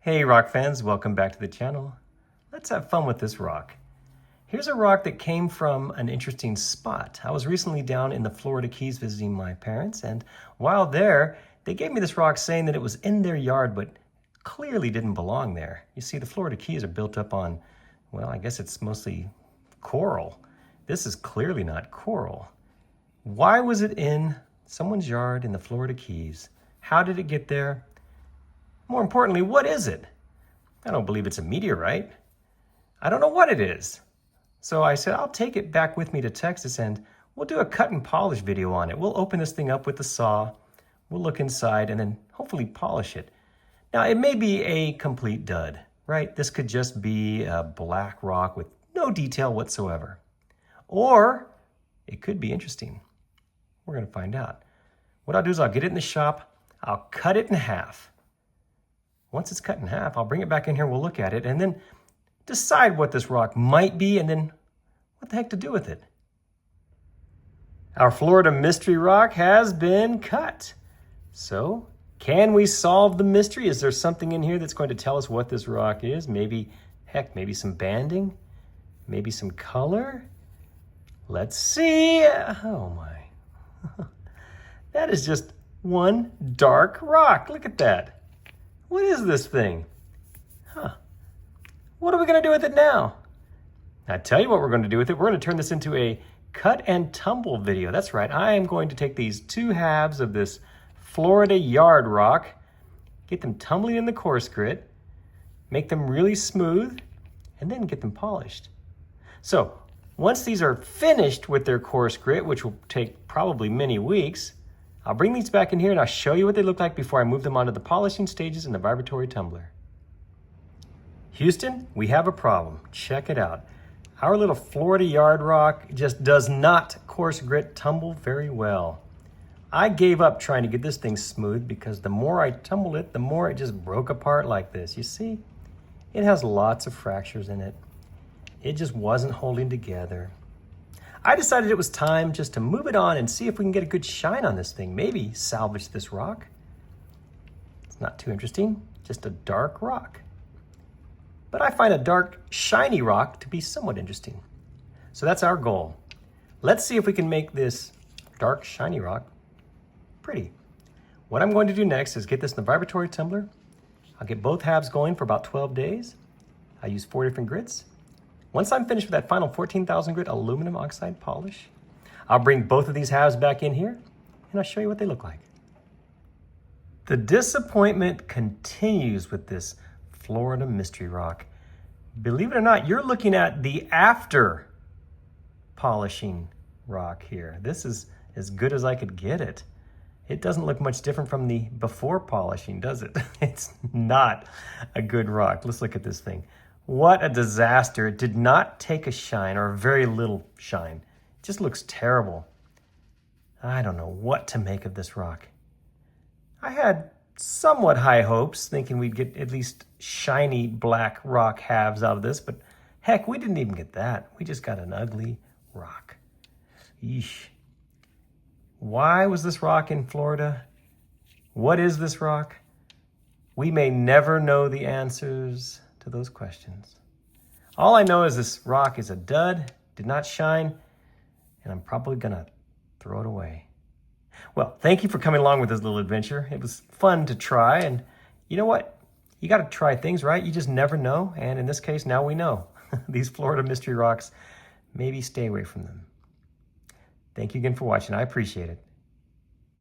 Hey rock fans, welcome back to the channel. Let's have fun with this rock. Here's a rock that came from an interesting spot. I was recently down in the Florida Keys visiting my parents, and while there, they gave me this rock saying that it was in their yard, but clearly didn't belong there. You see, the Florida Keys are built up on, well, I guess it's mostly coral. This is clearly not coral. Why was it in someone's yard in the Florida Keys? How did it get there? More importantly, what is it? I don't believe it's a meteorite. I don't know what it is. So I said, I'll take it back with me to Texas and we'll do a cut and polish video on it. We'll open this thing up with the saw, we'll look inside and then hopefully polish it. Now it may be a complete dud, right? This could just be a black rock with no detail whatsoever. Or it could be interesting. We're gonna find out. What I'll do is I'll get it in the shop, I'll cut it in half. Once it's cut in half, I'll bring it back in here, we'll look at it, and then decide what this rock might be, and then what the heck to do with it. Our Florida mystery rock has been cut. So, can we solve the mystery? Is there something in here that's going to tell us what this rock is? Maybe, heck, maybe some banding? Maybe some color? Let's see. Oh my. That is just one dark rock. Look at that. What is this thing? What are we going to do with it now? I tell you what we're going to do with it. We're going to turn this into a cut and tumble video. That's right. I am going to take these two halves of this Florida yard rock, get them tumbling in the coarse grit, make them really smooth, and then get them polished. So once these are finished with their coarse grit, which will take probably many weeks, I'll bring these back in here and I'll show you what they look like before I move them onto the polishing stages in the vibratory tumbler. Houston, we have a problem. Check it out. Our little Florida yard rock just does not coarse grit tumble very well. I gave up trying to get this thing smooth because the more I tumbled it, the more it just broke apart like this. You see, it has lots of fractures in it. It just wasn't holding together. I decided it was time just to move it on and see if we can get a good shine on this thing. Maybe salvage this rock. It's not too interesting, just a dark rock. But I find a dark, shiny rock to be somewhat interesting. So that's our goal. Let's see if we can make this dark, shiny rock pretty. What I'm going to do next is get this in the vibratory tumbler. I'll get both halves going for about 12 days. I use 4 different grits. Once I'm finished with that final 14,000 grit aluminum oxide polish, I'll bring both of these halves back in here and I'll show you what they look like. The disappointment continues with this Florida mystery rock. Believe it or not, you're looking at the after polishing rock here. This is as good as I could get it. It doesn't look much different from the before polishing, does it? It's not a good rock. Let's look at this thing. What a disaster. It did not take a shine, or very little shine. It just looks terrible. I don't know what to make of this rock. I had somewhat high hopes, thinking we'd get at least shiny black rock halves out of this, but heck, we didn't even get that. We just got an ugly rock. Yeesh. Why was this rock in Florida? What is this rock? We may never know the answers to those questions. All I know is this rock is a dud, did not shine, and I'm probably gonna throw it away. Well, thank you for coming along with this little adventure. It was fun to try, and you know what? You gotta try things, right? You just never know, and in this case, now we know. These Florida mystery rocks, maybe stay away from them. Thank you again for watching. I appreciate it.